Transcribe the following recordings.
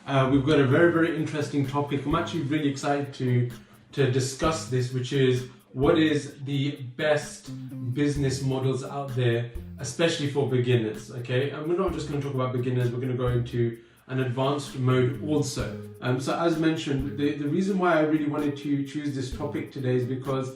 We've got a very, very interesting topic. I'm actually really excited to discuss this, which is what is the best business models out there, especially for beginners, okay? And we're not just going to talk about beginners, we're going to go into an advanced mode also. So as mentioned, the reason why I really wanted to choose this topic today is because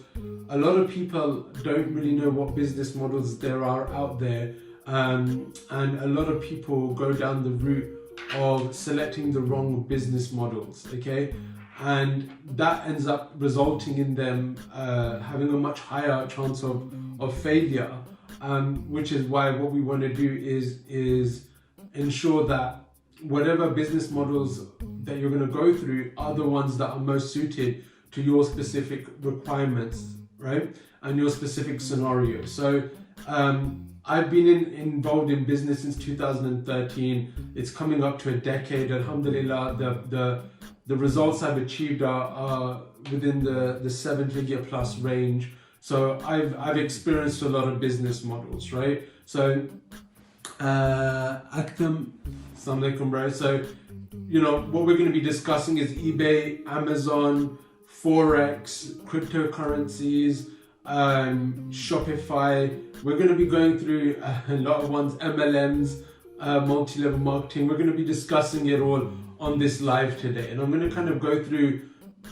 a lot of people don't really know what business models there are out there, and a lot of people go down the route of selecting the wrong business models, okay? And that ends up resulting in them having a much higher chance of failure, which is why what we want to do is ensure that whatever business models that you're going to go through are the ones that are most suited to your specific requirements, right? And your specific scenario. So I've been involved in business since 2013. It's coming up to a decade. Alhamdulillah, the results I've achieved are within the 7-figure plus range. So I've experienced a lot of business models, right? So Aktham, Assalamu alaikum, bro. So, you know, what we're going to be discussing is eBay, Amazon, Forex, cryptocurrencies, Shopify. We're going to be going through a lot of ones, MLMs, multi-level marketing. We're going to be discussing it all on this live today. And I'm going to kind of go through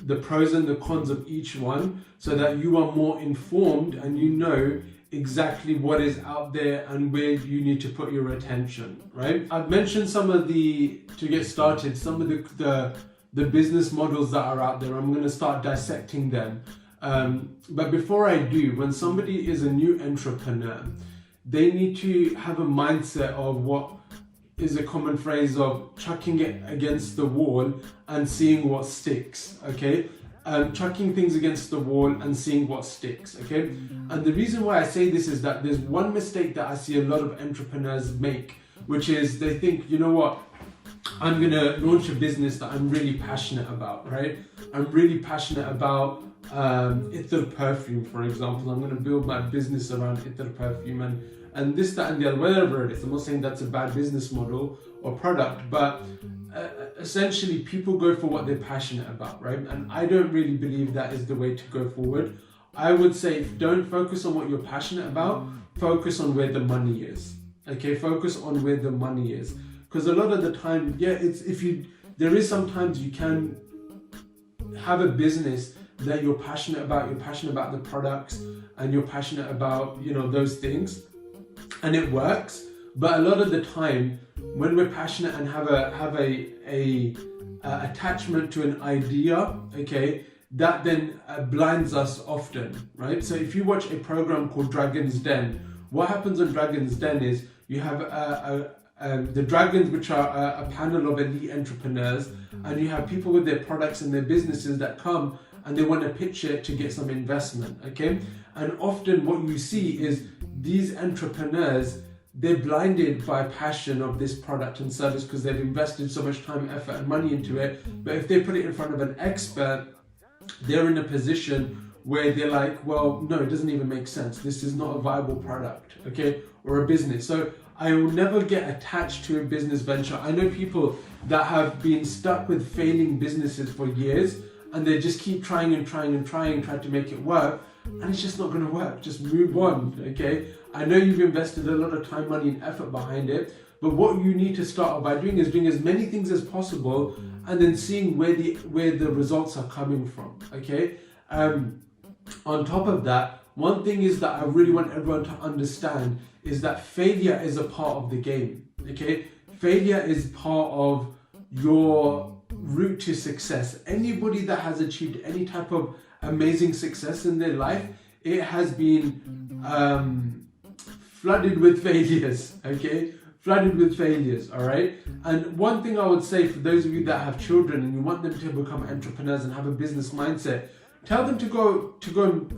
the pros and the cons of each one so that you are more informed and you know exactly what is out there and where you need to put your attention, right? I've mentioned some of to get started, some of the business models that are out there. I'm going to start dissecting them. But before I do, when somebody is a new entrepreneur, they need to have a mindset of what is a common phrase of chucking it against the wall and seeing what sticks, okay? Chucking things against the wall and seeing what sticks, okay? And the reason why I say this is that there's one mistake that I see a lot of entrepreneurs make, which is they think, you know what, I'm gonna launch a business that I'm really passionate about, right? I'm really passionate about Ithr perfume, for example. I'm gonna build my business around Ithr perfume and this, that, and the other, whatever it is. I'm not saying that's a bad business model or product, but essentially people go for what they're passionate about, right? And I don't really believe that is the way to go forward. I would say don't focus on what you're passionate about, focus on where the money is, okay? Focus on where the money is. Because a lot of the time, yeah, there is sometimes you can have a business that you're passionate about the products and you're passionate about, you know, those things, and it works. But a lot of the time, when we're passionate and have a attachment to an idea, okay, that then blinds us often, right? So if you watch a program called Dragon's Den, what happens on Dragon's Den is you have the dragons, which are a panel of elite entrepreneurs, and you have people with their products and their businesses that come and they want to pitch it to get some investment, okay? And often what you see is these entrepreneurs, they're blinded by passion of this product and service because they've invested so much time, effort, and money into it. But if they put it in front of an expert, they're in a position where they're like, well, no, it doesn't even make sense. This is not a viable product, okay, or a business. So I will never get attached to a business venture. I know people that have been stuck with failing businesses for years, and they just keep trying to make it work, and it's just not going to work. Just move on, okay? I know you've invested a lot of time, money, and effort behind it, but what you need to start by doing is doing as many things as possible, and then seeing where the results are coming from, okay? On top of that, one thing is that I really want everyone to understand is that failure is a part of the game, okay? Failure is part of your route to success. Anybody that has achieved any type of amazing success in their life, it has been flooded with failures, okay? Flooded with failures, all right? And one thing I would say for those of you that have children and you want them to become entrepreneurs and have a business mindset, tell them to go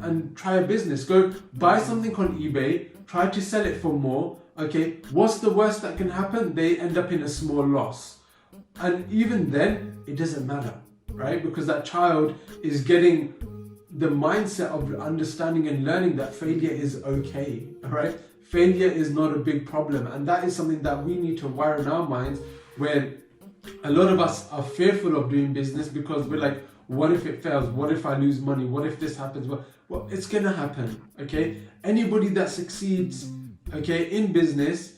and try a business. Go buy something on eBay, try to sell it for more, okay? What's the worst that can happen? They end up in a small loss. And even then, it doesn't matter, right? Because that child is getting the mindset of understanding and learning that failure is okay, all right? Failure is not a big problem. And that is something that we need to wire in our minds, where a lot of us are fearful of doing business because we're like, what if it fails? What if I lose money? What if this happens? Well, it's gonna happen, okay? Anybody that succeeds, okay, in business,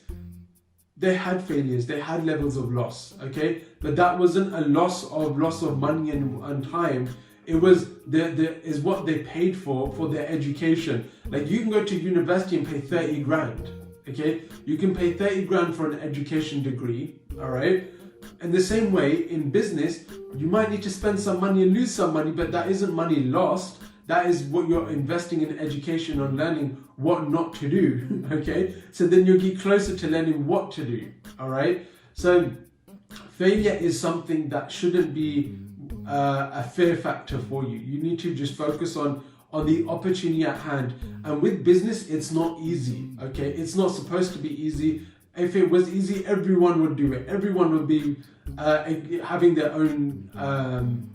they had failures, they had levels of loss, okay? But that wasn't a loss of money and time. It was is what they paid for their education. Like, you can go to university and pay 30 grand, okay? You can pay 30 grand for an education degree, all right? In the same way, in business, you might need to spend some money and lose some money, but that isn't money lost. That is what you're investing in education and learning what not to do, okay? So then you'll get closer to learning what to do, all right? So failure is something that shouldn't be a fear factor for you. You need to just focus on the opportunity at hand. And with business, it's not easy, okay? It's not supposed to be easy. If it was easy, everyone would do it. Everyone would be having their own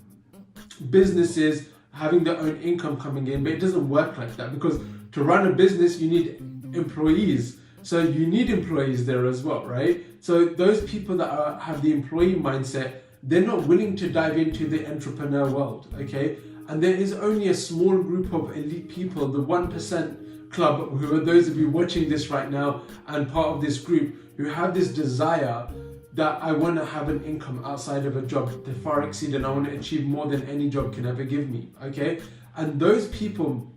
businesses, having their own income coming in, but it doesn't work like that, because to run a business, you need employees. So you need employees there as well, right? So those people that have the employee mindset, they're not willing to dive into the entrepreneur world, okay? And there is only a small group of elite people, the 1% club, who are those of you watching this right now and part of this group, who have this desire that I want to have an income outside of a job to far exceed, and I want to achieve more than any job can ever give me, okay? And those people,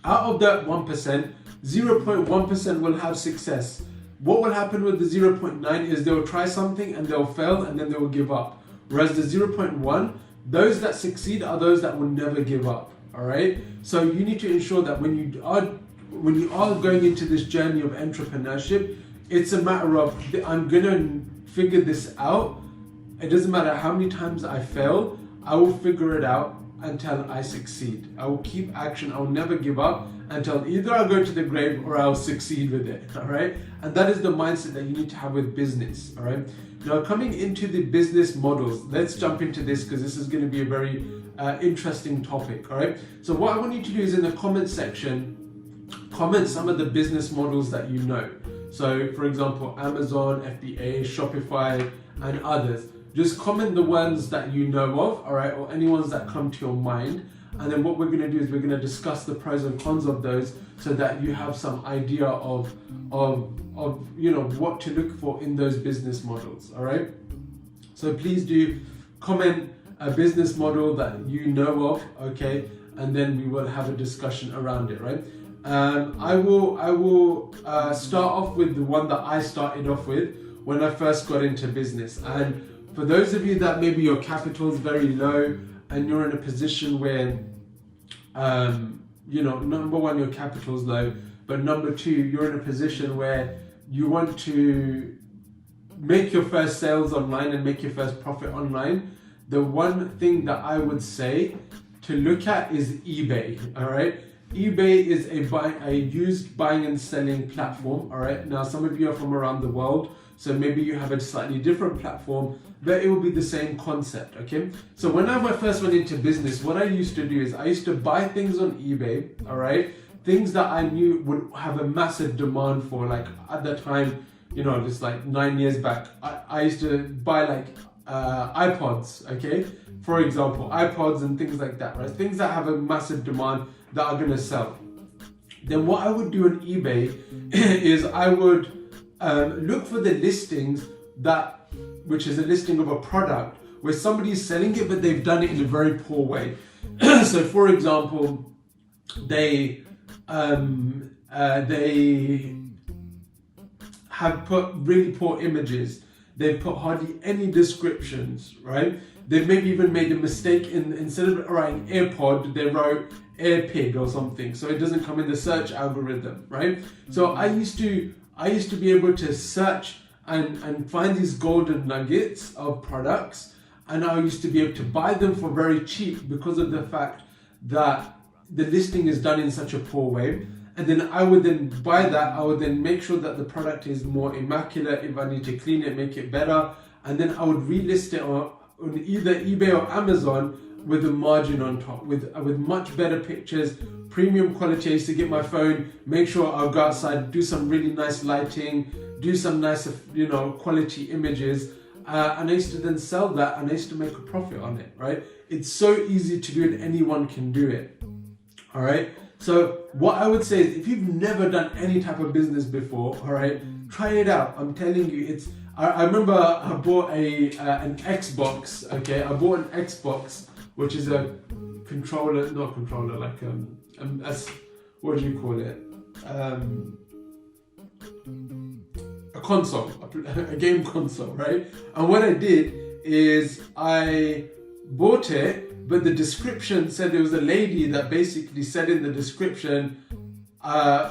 out of that 1%, 0.1% will have success. What will happen with the 0.9 is they'll try something and they'll fail and then they will give up. Whereas the 0.1, those that succeed are those that will never give up, all right? So you need to ensure that when you are going into this journey of entrepreneurship, it's a matter of, I'm gonna figure this out. It doesn't matter how many times I fail, I will figure it out until I succeed. I will keep action. I will never give up until either I'll go to the grave or I'll succeed with it, all right? And that is the mindset that you need to have with business, all right? Now, coming into the business models, let's jump into this because this is going to be a very interesting topic, all right? So what I want you to do is in the comment section, comment some of the business models that you know. So, for example, Amazon, FBA, Shopify, and others. Just comment the ones that you know of, all right, or any ones that come to your mind. And then what we're going to do is we're going to discuss the pros and cons of those, so that you have some idea of you know what to look for in those business models. All right. So please do comment a business model that you know of, okay, and then we will have a discussion around it, right? I will start off with the one that I started off with when I first got into business. And for those of you that maybe your capital is very low and you're in a position where, you know, number one, your capital is low, but number two, you're in a position where you want to make your first sales online and make your first profit online. The one thing that I would say to look at is eBay, all right? eBay is a used buying and selling platform, all right? Now, some of you are from around the world, so maybe you have a slightly different platform, but it will be the same concept, okay? So when I first went into business, what I used to do is I used to buy things on eBay, all right? Things that I knew would have a massive demand for. Like at the time, you know, just like 9 years back, I used to buy like iPods, okay? For example, iPods and things like that, right? Things that have a massive demand that are gonna sell. Then what I would do on eBay is I would look for the listings which is a listing of a product where somebody is selling it, but they've done it in a very poor way. So for example, they have put really poor images. They've put hardly any descriptions, right? They've maybe even made a mistake instead of writing AirPod, they wrote AirPig or something. So it doesn't come in the search algorithm, right? So I used to be able to search and find these golden nuggets of products, and I used to be able to buy them for very cheap because of the fact that the listing is done in such a poor way. And then I would then buy that, I would then make sure that the product is more immaculate. If I need to clean it, make it better, and then I would relist it on either eBay or Amazon with a margin on top, with much better pictures, premium quality. I used to get my phone, make sure I'll go outside, do some really nice lighting, do some nice, you know, quality images, and I used to then sell that, and I used to make a profit on it, right? It's so easy to do it, anyone can do it, all right? So what I would say is, if you've never done any type of business before, all right, try it out. I'm telling you, it's. I remember I bought an Xbox. Okay, I bought an Xbox, which is a controller, not controller, like what do you call it? A console, a game console, right? And what I did is I bought it. But the description said there was a lady that basically said in the description,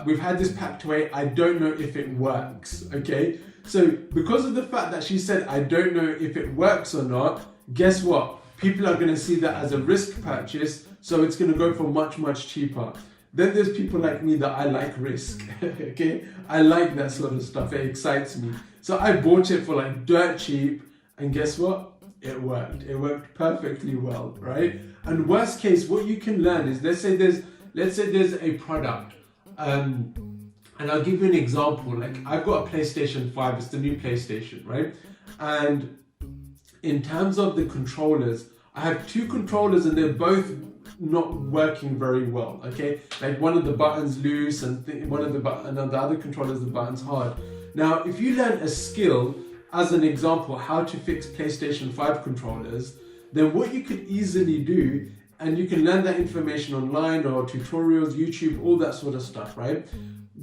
we've had this packed away, I don't know if it works, okay? So because of the fact that she said, I don't know if it works or not, guess what? People are gonna see that as a risk purchase, so it's gonna go for much, much cheaper. Then there's people like me that I like risk, okay? I like that sort of stuff, it excites me. So I bought it for like dirt cheap, and guess what? It worked. It worked perfectly well, right? And worst case, what you can learn is, let's say there's a product, and I'll give you an example. Like, I've got a PlayStation 5, it's the new PlayStation, right? And in terms of the controllers, I have two controllers and they're both not working very well, okay? Like, one of the buttons loose and the other controllers, the button's hard. Now, if you learn a skill, as an example, how to fix PlayStation 5 controllers, then what you could easily do, and you can learn that information online or tutorials, YouTube, all that sort of stuff, right?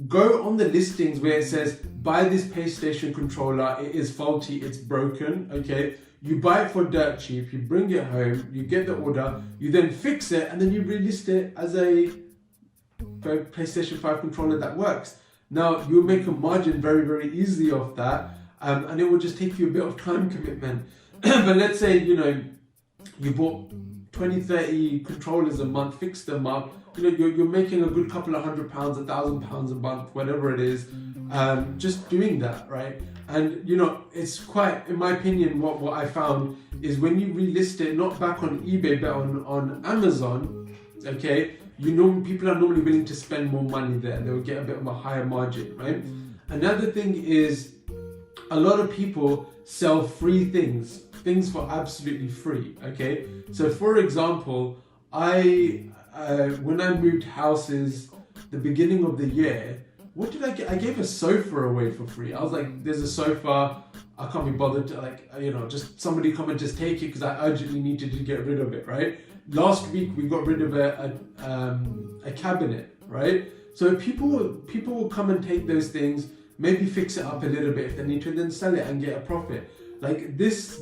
Go on the listings where it says, buy this PlayStation controller, it is faulty, it's broken, okay? You buy it for dirt cheap, you bring it home, you get the order, you then fix it, and then you relist it as a PlayStation 5 controller that works. Now, you'll make a margin very, very easily off that. And it will just take you a bit of time commitment. But let's say, you bought 20, 30 controllers a month, fixed them up, you're making a good couple of £100, £1,000 a month, whatever it is, just doing that, right? And, it's quite, in my opinion, what I found is when you relist it, not back on eBay, but on Amazon, okay, people are normally willing to spend more money there. They'll get a bit of a higher margin, right? Another thing is, a lot of people sell free things for absolutely free, okay? So for example, when I moved houses the beginning of the year, what did I get? I gave a sofa away for free. I was like, there's a sofa, I can't be bothered to just somebody come and just take it because I urgently needed to get rid of it, right? Last week we got rid of a cabinet, right? So people will come and take those things, maybe fix it up a little bit if they need to, and then sell it and get a profit. Like this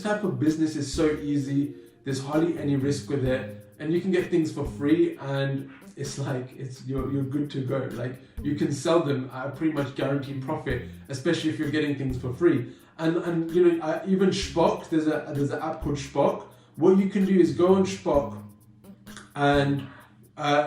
type of business is so easy. There's hardly any risk with it, and you can get things for free, and it's like you're good to go. Like, you can sell them at a pretty much guaranteed profit, especially if you're getting things for free. And even Shpock, there's an app called Shpock. What you can do is go on Shpock and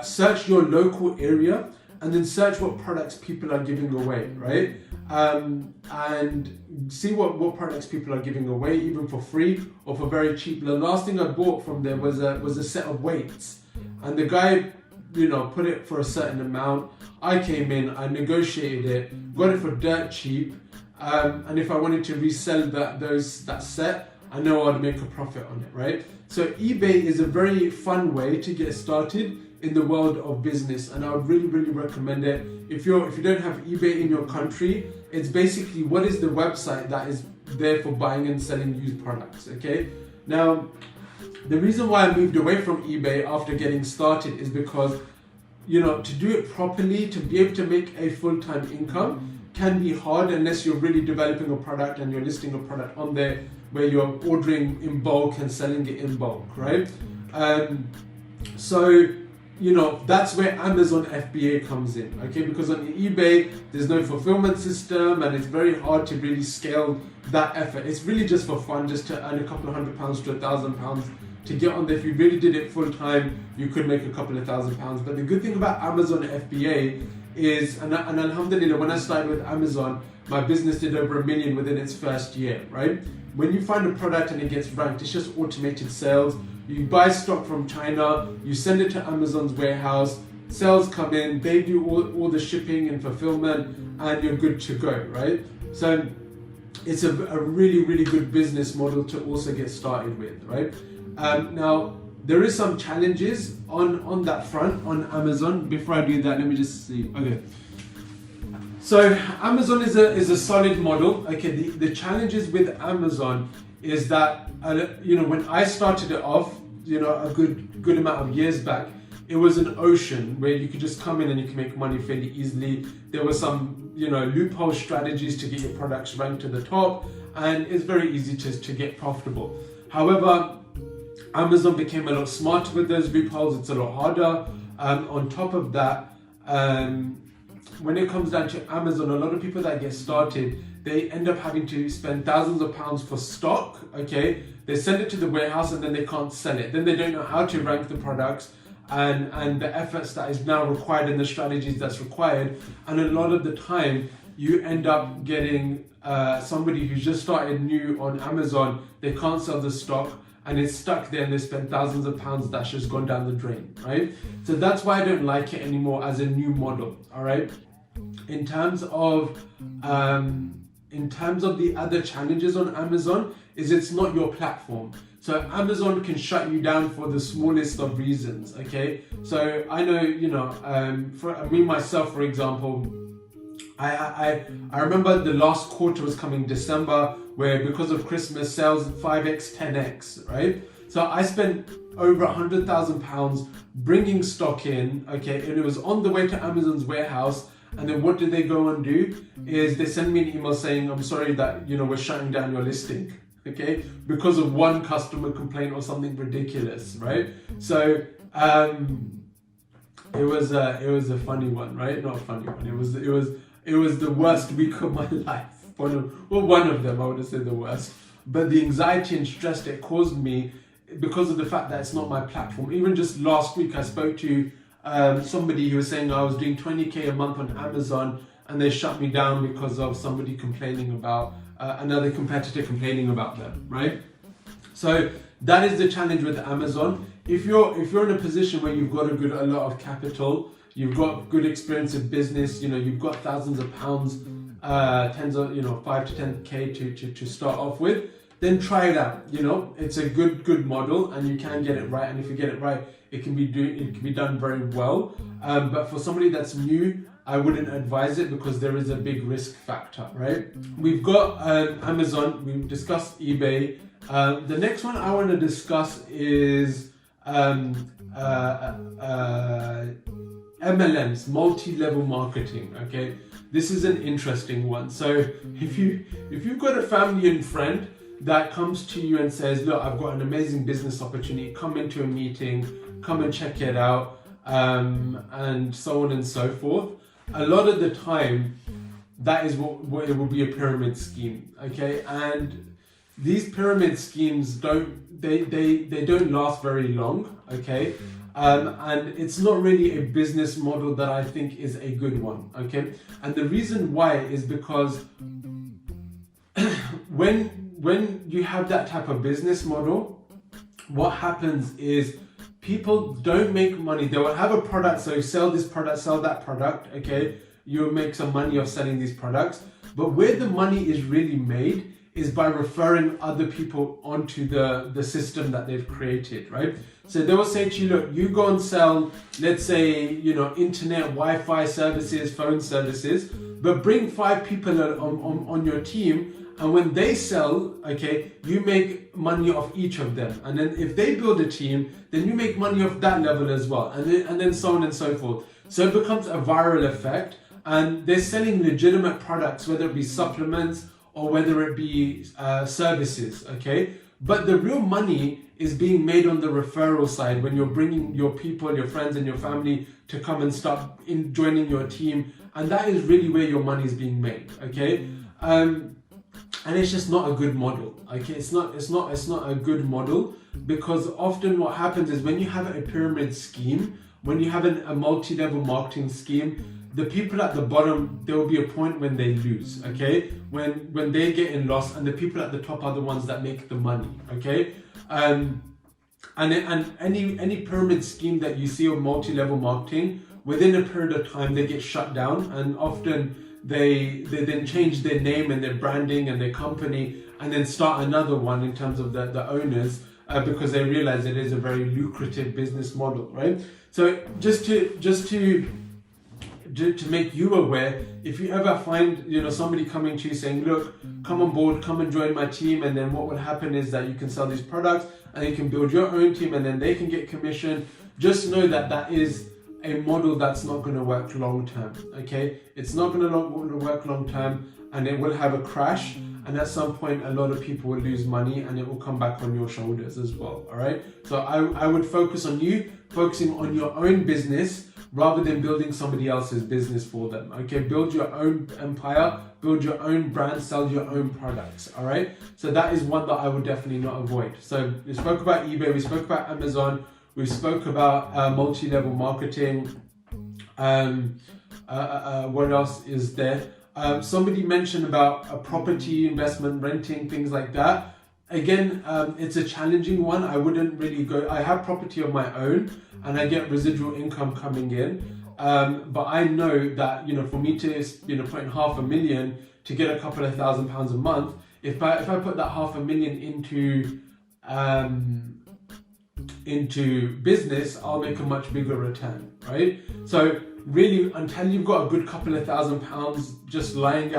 search your local area, and then search what products people are giving away, right? And see what products people are giving away, even for free or for very cheap. The last thing I bought from there was a set of weights, and the guy, put it for a certain amount. I came in, I negotiated it, got it for dirt cheap, and if I wanted to resell that set, I know I'd make a profit on it, right? So eBay is a very fun way to get started in the world of business, and I would really, really recommend it. If you don't have eBay in your country, it's basically, what is the website that is there for buying and selling used products, okay? Now, the reason why I moved away from eBay after getting started is because, to do it properly, to be able to make a full-time income can be hard unless you're really developing a product and you're listing a product on there where you're ordering in bulk and selling it in bulk, right? So that's where Amazon FBA comes in, okay? Because on eBay, there's no fulfillment system, and it's very hard to really scale that effort. It's really just for fun, just to earn a couple of £100 to £1,000 to get on there. If you really did it full time, you could make a couple of £1,000. But the good thing about Amazon FBA is, and alhamdulillah, when I started with Amazon, my business did over $1 million within its first year, right? When you find a product and it gets ranked, it's just automated sales. You buy stock from China, you send it to Amazon's warehouse, sales come in, they do all the shipping and fulfillment, and you're good to go, right? So it's a really, really good business model to also get started with, right? Now, there is some challenges on that front on Amazon. Before I do that, let me just see. Okay. So Amazon is a solid model. Okay, the challenges with Amazon is that when I started it off, a good amount of years back, it was an ocean where you could just come in and you can make money fairly easily. There were some loophole strategies to get your products ranked to the top, and it's very easy to get profitable. However, Amazon became a lot smarter with those loopholes. It's a lot harder. On top of that, when it comes down to Amazon, a lot of people that get started, they end up having to spend thousands of pounds for stock, okay? They send it to the warehouse and then they can't sell it. Then they don't know how to rank the products and the efforts that is now required and the strategies that's required. And a lot of the time, you end up getting somebody who's just started new on Amazon, they can't sell the stock, and it's stuck there and they spend thousands of pounds that's just gone down the drain, right? So that's why I don't like it anymore as a new model, all right? In terms of the other challenges on Amazon, is it's not your platform. So Amazon can shut you down for the smallest of reasons, okay? So I know, for me myself, for example, I remember the last quarter was coming December, where because of Christmas sales 5x, 10x, right? So I spent over £100,000 bringing stock in, okay, and it was on the way to Amazon's warehouse. And then what did they go and do? Is they send me an email saying, I'm sorry that we're shutting down your listing, okay, because of one customer complaint or something ridiculous, right? So it was a funny one, right? Not a funny one. It was the worst week of my life. One of them, I wouldn't say the worst. But the anxiety and stress that it caused me because of the fact that it's not my platform. Even just last week, I spoke to somebody who was saying I was doing 20k a month on Amazon, and they shut me down because of somebody complaining about another competitor complaining about them, right? So that is the challenge with Amazon. If you're in a position where you've got a lot of capital, you've got good experience in business, you've got thousands of pounds, tens of 5 to 10k to start off with, then try it out. It's a good model, and you can get it right. And if you get it right, it can be done very well. But for somebody that's new, I wouldn't advise it because there is a big risk factor, right? We've got Amazon. We've discussed eBay. The next one I want to discuss is MLMs, multi-level marketing. Okay, this is an interesting one. So if you've got a family and friend that comes to you and says, look, I've got an amazing business opportunity, come into a meeting, come and check it out, and so on and so forth. A lot of the time, that is what it will be, a pyramid scheme, okay? And these pyramid schemes don't last very long, okay? And it's not really a business model that I think is a good one, okay? And the reason why is because when you have that type of business model, what happens is people don't make money. They will have a product, so sell this product, sell that product, okay? You'll make some money of selling these products. But where the money is really made is by referring other people onto the system that they've created, right? So they will say to you, look, you go and sell, let's say, internet, Wi-Fi services, phone services, but bring 5 people on your team, and when they sell, okay, you make money off each of them. And then if they build a team, then you make money off that level as well. And then so on and so forth. So it becomes a viral effect, and they're selling legitimate products, whether it be supplements or whether it be services, okay? But the real money is being made on the referral side when you're bringing your people, your friends and your family to come and start joining your team. And that is really where your money is being made, okay? And it's just not a good model, okay? It's not a good model, because often what happens is when you have a pyramid scheme, when you have a multi-level marketing scheme, the people at the bottom, there will be a point when they lose, okay? When they get in loss, and the people at the top are the ones that make the money, okay? And any pyramid scheme that you see of multi-level marketing, within a period of time, they get shut down, and often they then change their name and their branding and their company, and then start another one in terms of the owners, because they realize it is a very lucrative business model, right? So just to make you aware, if you ever find somebody coming to you saying, look, come on board, come and join my team, and then what will happen is that you can sell these products and you can build your own team and then they can get commission, just know that that is a model that's not going to work long term. Okay, it's not going to work long term, and it will have a crash, and at some point a lot of people will lose money and it will come back on your shoulders as well. All right, so I would focus on you focusing on your own business rather than building somebody else's business for them. Okay, build your own empire, build your own brand, sell your own products. All right, so that is one that I would definitely not avoid. So we spoke about eBay, we spoke about Amazon, we spoke about multi-level marketing. What else is there? Somebody mentioned about a property investment, renting, things like that. Again, it's a challenging one. I wouldn't really go. I have property of my own and I get residual income coming in. But I know that, for me to, put in $500,000 to get a couple of £1,000 a month, if I put that $500,000 into business, I'll make a much bigger return, right? So really, until you've got a good couple of £1,000 just lying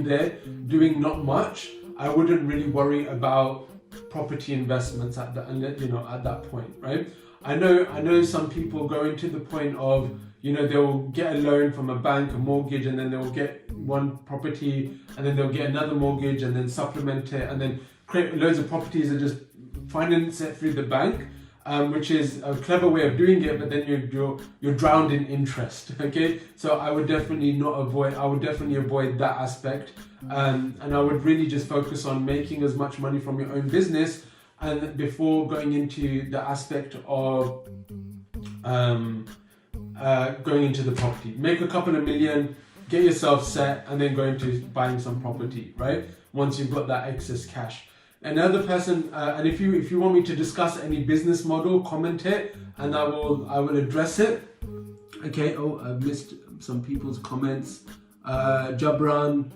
there doing not much, I wouldn't really worry about property investments at that point, right? I know some people go into the point of, they'll get a loan from a bank, a mortgage, and then they'll get one property, and then they'll get another mortgage, and then supplement it, and then create loads of properties and just finance it through the bank. Which is a clever way of doing it, but then you're drowned in interest. Okay, so I would definitely avoid that aspect, and I would really just focus on making as much money from your own business, and before going into the aspect of going into the property, make a couple of million, get yourself set, and then go into buying some property. Right, once you've got that excess cash. Another person, and if you want me to discuss any business model, comment it, and I will address it. Okay. Oh, I've missed some people's comments. Jabran,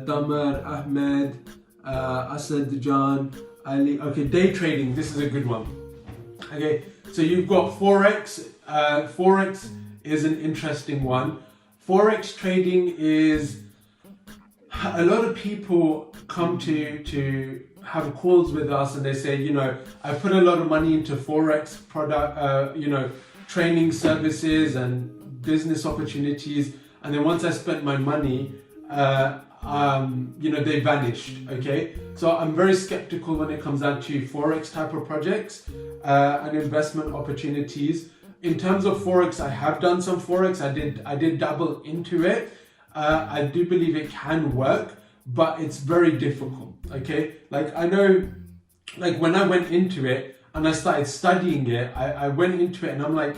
Damar, Ahmed, Asad Jan, Ali. Okay, day trading. This is a good one. Okay, so you've got Forex. Forex is an interesting one. Forex trading is, a lot of people come to have calls with us and they say, I put a lot of money into Forex product, training services and business opportunities, and then once I spent my money, they vanished. Okay, so I'm very skeptical when it comes down to Forex type of projects and investment opportunities. In terms of Forex, I have done some Forex. I did dabble into it. I do believe it can work, but it's very difficult. Okay, like I know, like when I went into it and I started studying it, I went into it and I'm like,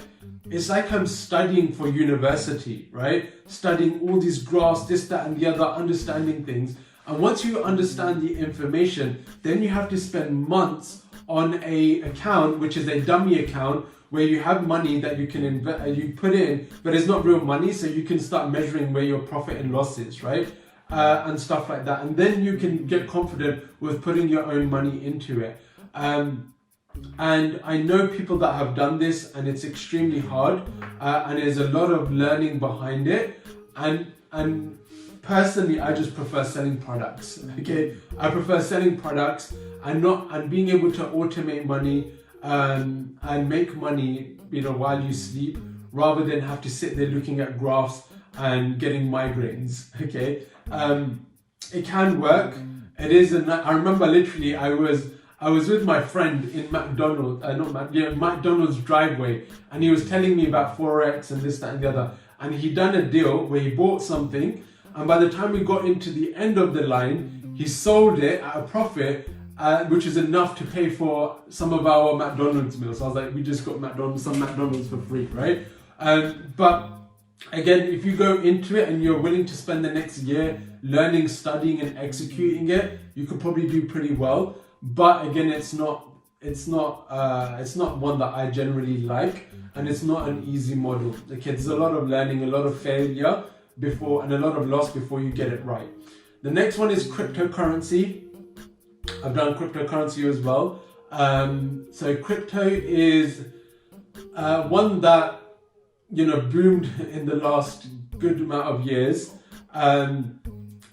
it's like I'm studying for university, right? Studying all these graphs, this, that, and the other, understanding things. And once you understand the information, then you have to spend months on a account, which is a dummy account, where you have money that you can you put in, but it's not real money, so you can start measuring where your profit and loss is, right? And stuff like that, and then you can get confident with putting your own money into it. And I know people that have done this, and it's extremely hard, and there's a lot of learning behind it. And personally, I just prefer selling products. Okay, I prefer selling products and being able to automate money and make money, while you sleep, rather than have to sit there looking at graphs and getting migraines. Okay, it can work. It is. I remember literally, I was with my friend in McDonald's driveway, and he was telling me about Forex and this, that, and the other. And he'd done a deal where he bought something, and by the time we got into the end of the line, he sold it at a profit, which is enough to pay for some of our McDonald's meals. So I was like, we just got some McDonald's for free, right? But again, if you go into it and you're willing to spend the next year learning, studying, and executing it, you could probably do pretty well. But again, it's not one that I generally like, and it's not an easy model. Okay, there's a lot of learning, a lot of failure, before, and a lot of loss before you get it right. The next one is cryptocurrency. I've done cryptocurrency as well. So crypto is one that, you know, boomed in the last good amount of years. And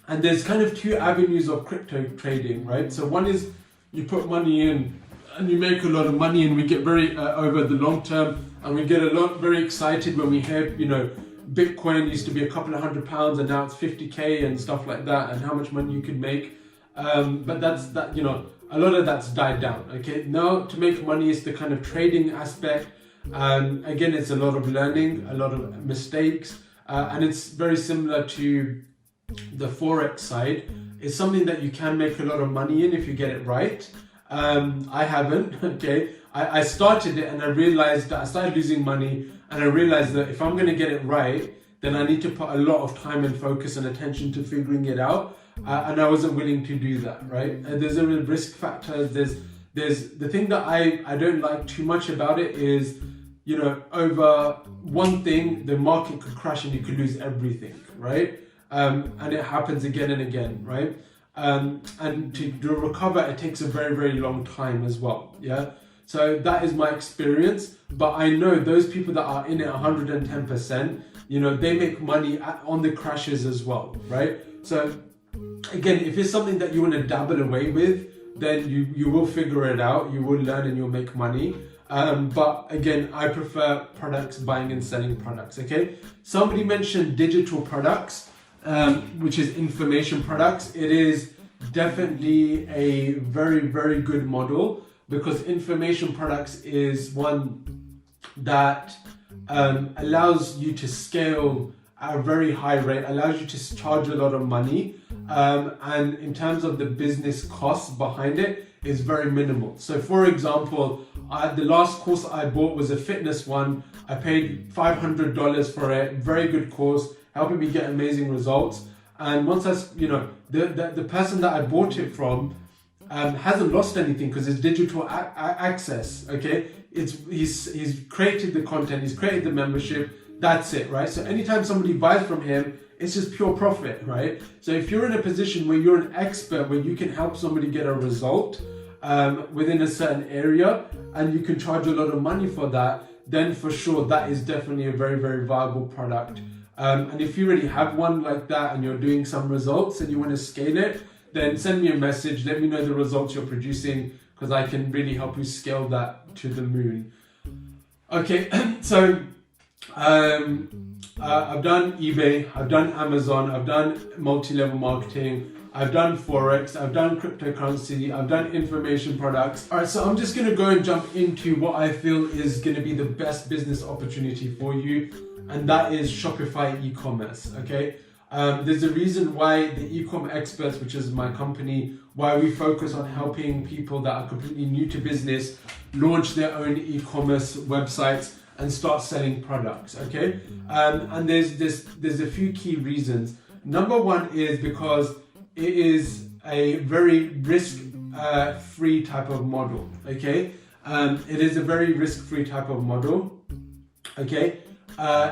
there's kind of two avenues of crypto trading, right? So one is you put money in and you make a lot of money, and we get very over the long term, and we get very excited when we hear, you know, Bitcoin used to be a couple of £100 and now it's 50k and stuff like that, and how much money you could make. But that, you know, a lot of that's died down. Okay, now to make money is the kind of trading aspect. Again, it's a lot of learning, a lot of mistakes, and it's very similar to the Forex side. It's something that you can make a lot of money in if you get it right. I haven't, okay. I started it and I realized that I started losing money, and I realized that if I'm going to get it right, then I need to put a lot of time and focus and attention to figuring it out. And I wasn't willing to do that, right? And there's a real risk factor. There's the thing that I don't like too much about it is, you know, over one thing, the market could crash and you could lose everything, right? And it happens again and again, right? And to recover, it takes a very, very long time as well, yeah? So that is my experience, but I know those people that are in it 110%, you know, they make money on the crashes as well, right? So again, if it's something that you want to dabble away with, then you will figure it out, you will learn and you'll make money. But again, I prefer products, buying and selling products, okay? Somebody mentioned digital products, which is information products. It is definitely a very, very good model, because information products is one that allows you to scale at a very high rate, allows you to charge a lot of money, and in terms of the business costs behind it is very minimal. So for example, the last course I bought was a fitness one. I paid $500 for it, very good course, helping me get amazing results. And once I, you know, the person that I bought it from hasn't lost anything because it's digital access, okay? He's created the content, he's created the membership, that's it, right? So anytime somebody buys from him, it's just pure profit, right? So if you're in a position where you're an expert, where you can help somebody get a result within a certain area, and you can charge a lot of money for that, then for sure that is definitely a very, very viable product. And if you already have one like that and you're doing some results and you want to scale it, then send me a message, let me know the results you're producing, because I can really help you scale that to the moon. Okay, so I've done eBay, I've done Amazon, I've done multi-level marketing, I've done Forex, I've done cryptocurrency, I've done information products. All right, so I'm just gonna go and jump into what I feel is gonna be the best business opportunity for you, and that is Shopify e-commerce, okay? There's a reason why the e-com experts, which is my company, why we focus on helping people that are completely new to business launch their own e-commerce websites and start selling products, okay? And there's a few key reasons. Number one is because it is a very risk-free type of model, okay? It is a very risk-free type of model, okay?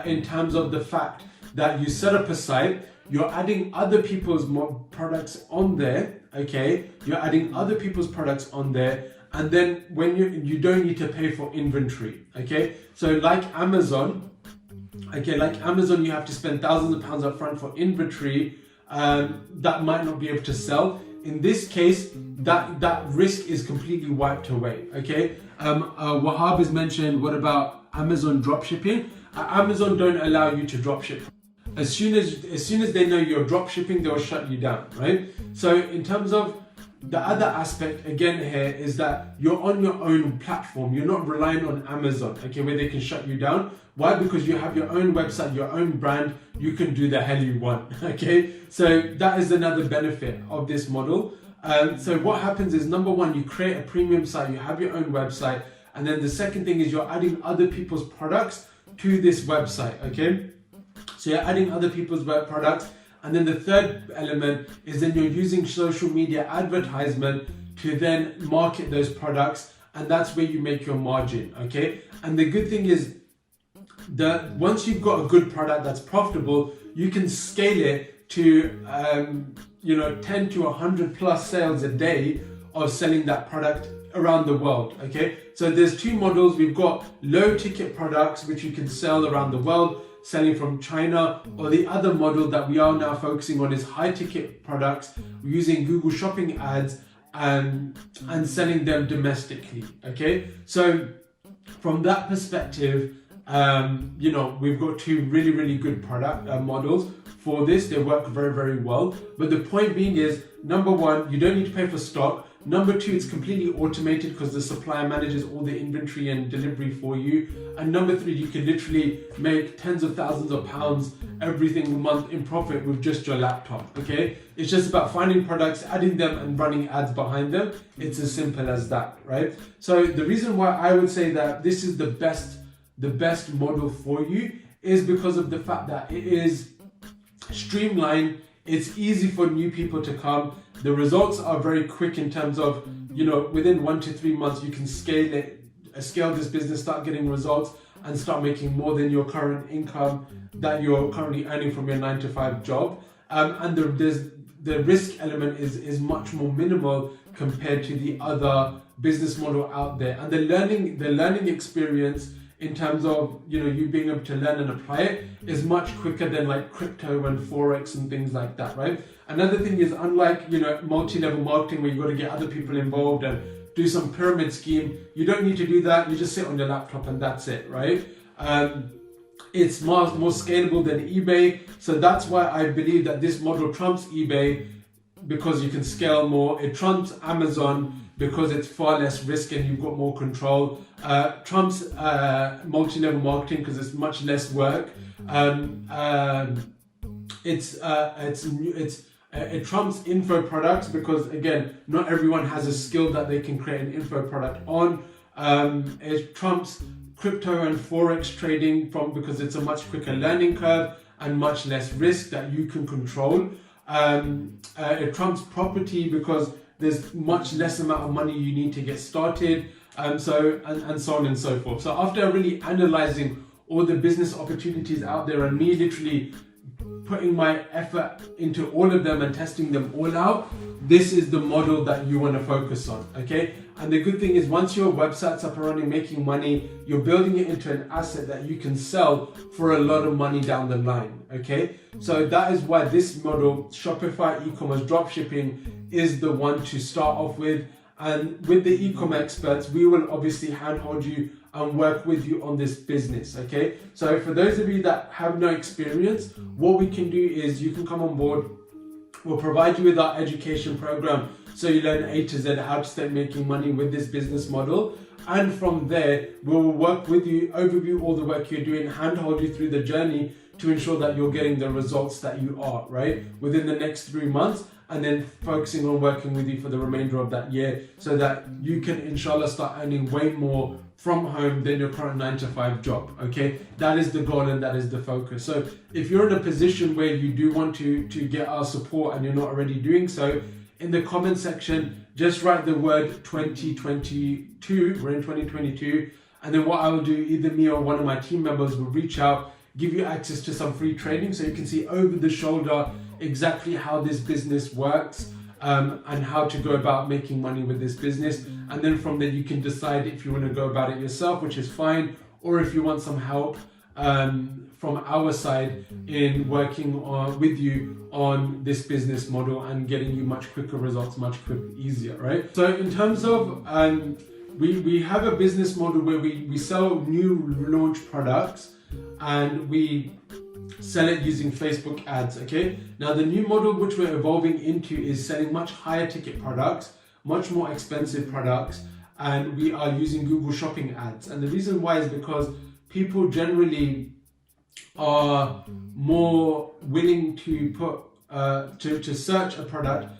In terms of the fact that you set up a site, you're adding other people's products on there, okay? You're adding other people's products on there, and then when you don't need to pay for inventory, okay? So like Amazon, okay, like Amazon, you have to spend thousands of pounds up front for inventory that might not be able to sell. In this case, that risk is completely wiped away, okay? Wahab has mentioned, what about Amazon dropshipping? Amazon don't allow you to dropship. As soon as they know you're dropshipping, they'll shut you down, right? So in terms of the other aspect, again here, is that you're on your own platform. You're not relying on Amazon, okay, where they can shut you down. Why? Because you have your own website, your own brand. You can do the hell you want, okay? So that is another benefit of this model. So what happens is, number one, you create a premium site, you have your own website. And then the second thing is you're adding other people's products to this website, okay? So you're adding other people's products. And then the third element is then you're using social media advertisement to then market those products, and that's where you make your margin, okay? And the good thing is, once you've got a good product that's profitable, you can scale it to 10 to 100 plus sales a day of selling that product around the world. Okay, so there's two models. We've got low ticket products which you can sell around the world, selling from China, or the other model that we are now focusing on is high ticket products using Google Shopping ads and selling them domestically. Okay, so from that perspective, we've got two really good product models for this. They work very well. But the point being is, number one, you don't need to pay for stock. Number two, it's completely automated because the supplier manages all the inventory and delivery for you. And number three, you can literally make tens of thousands of pounds every single month in profit with just your laptop. Okay, it's just about finding products, adding them, and running ads behind them. It's as simple as that, right? So the reason why I would say that this is the best model for you is because of the fact that it is streamlined. It's easy for new people to come. The results are very quick in terms of, within 1 to 3 months, you can scale this business, start getting results, and start making more than your current income that you're currently earning from your 9 to 5 job. And the risk element is much more minimal compared to the other business model out there. And the learning experience in terms of you being able to learn and apply it is much quicker than like crypto and forex and things like that, right? Another thing is, unlike multi-level marketing where you got to get other people involved and do some pyramid scheme, you don't need to do that. You just sit on your laptop and that's it, right? It's more scalable than eBay, so that's why I believe that this model trumps eBay, because you can scale more. It trumps Amazon because it's far less risk and you've got more control. Trumps multi-level marketing because it's much less work. It trumps info products because, again, not everyone has a skill that they can create an info product on. It trumps crypto and forex trading because it's a much quicker learning curve and much less risk that you can control. It trumps property because there's much less amount of money you need to get started, and so on and so forth. So after really analyzing all the business opportunities out there and me literally putting my effort into all of them and testing them all out, this is the model that you want to focus on, okay? And the good thing is, once your website's up and running, making money, you're building it into an asset that you can sell for a lot of money down the line, okay? So that is why this model, Shopify e-commerce dropshipping, is the one to start off with. And with the e-commerce experts, we will obviously handhold you and work with you on this business, okay? So for those of you that have no experience, what we can do is you can come on board. We'll provide you with our education program so you learn A to Z how to start making money with this business model. And from there, we will work with you, overview all the work you're doing, handhold you through the journey to ensure that you're getting the results that you are, right? Within the next 3 months, and then focusing on working with you for the remainder of that year so that you can, inshallah, start earning way more from home than your current 9 to 5 job, okay? That is the goal and that is the focus. So if you're in a position where you do want to get our support and you're not already doing so, in the comment section, just write the word 2022, we're in 2022, and then what I will do, either me or one of my team members will reach out, give you access to some free training so you can see over the shoulder exactly how this business works, and how to go about making money with this business. And then from there you can decide if you want to go about it yourself, which is fine, or if you want some help from our side in working with you on this business model and getting you much quicker results, much easier, right? So in terms of we have a business model where we sell new launch products and we sell it using Facebook ads, okay? Now the new model which we're evolving into is selling much higher ticket products, much more expensive products, and we are using Google Shopping ads. And the reason why is because people generally are more willing to put to search a product.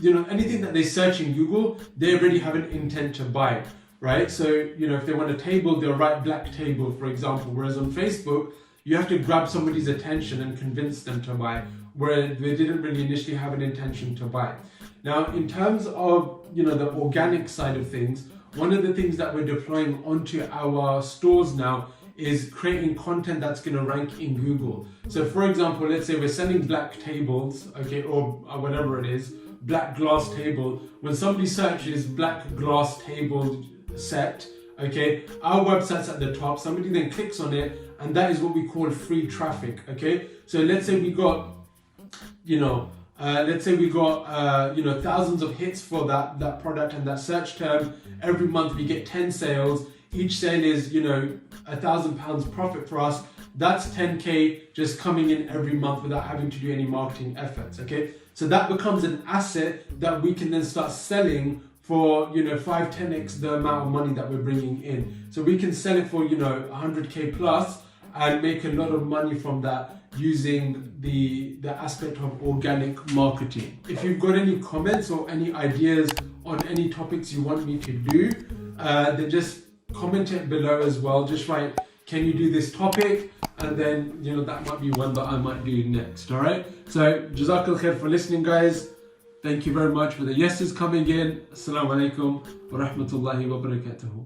Anything that they search in Google, they already have an intent to buy, right? So if they want a table, they'll write black table, for example, whereas on Facebook you have to grab somebody's attention and convince them to buy, where they didn't really initially have an intention to buy. Now, in terms of the organic side of things, one of the things that we're deploying onto our stores now is creating content that's going to rank in Google. So for example, let's say we're selling black tables, okay, or whatever it is, black glass table. When somebody searches black glass table set, okay, our website's at the top, somebody then clicks on it, and that is what we call free traffic, okay? So let's say we got, thousands of hits for that product and that search term. Every month we get 10 sales. Each sale is, £1,000 profit for us. That's 10K just coming in every month without having to do any marketing efforts, okay? So that becomes an asset that we can then start selling for 5-10x the amount of money that we're bringing in. So we can sell it for 100K plus and make a lot of money from that using the aspect of organic marketing. If you've got any comments or any ideas on any topics you want me to do, then just comment it below as well. Just write, can you do this topic? And then that might be one that I might do next. All right, so Jazakallah khair for listening, guys. Thank you very much for the yeses coming in. Assalamu alaikum wa rahmatullahi wa barakatuhu.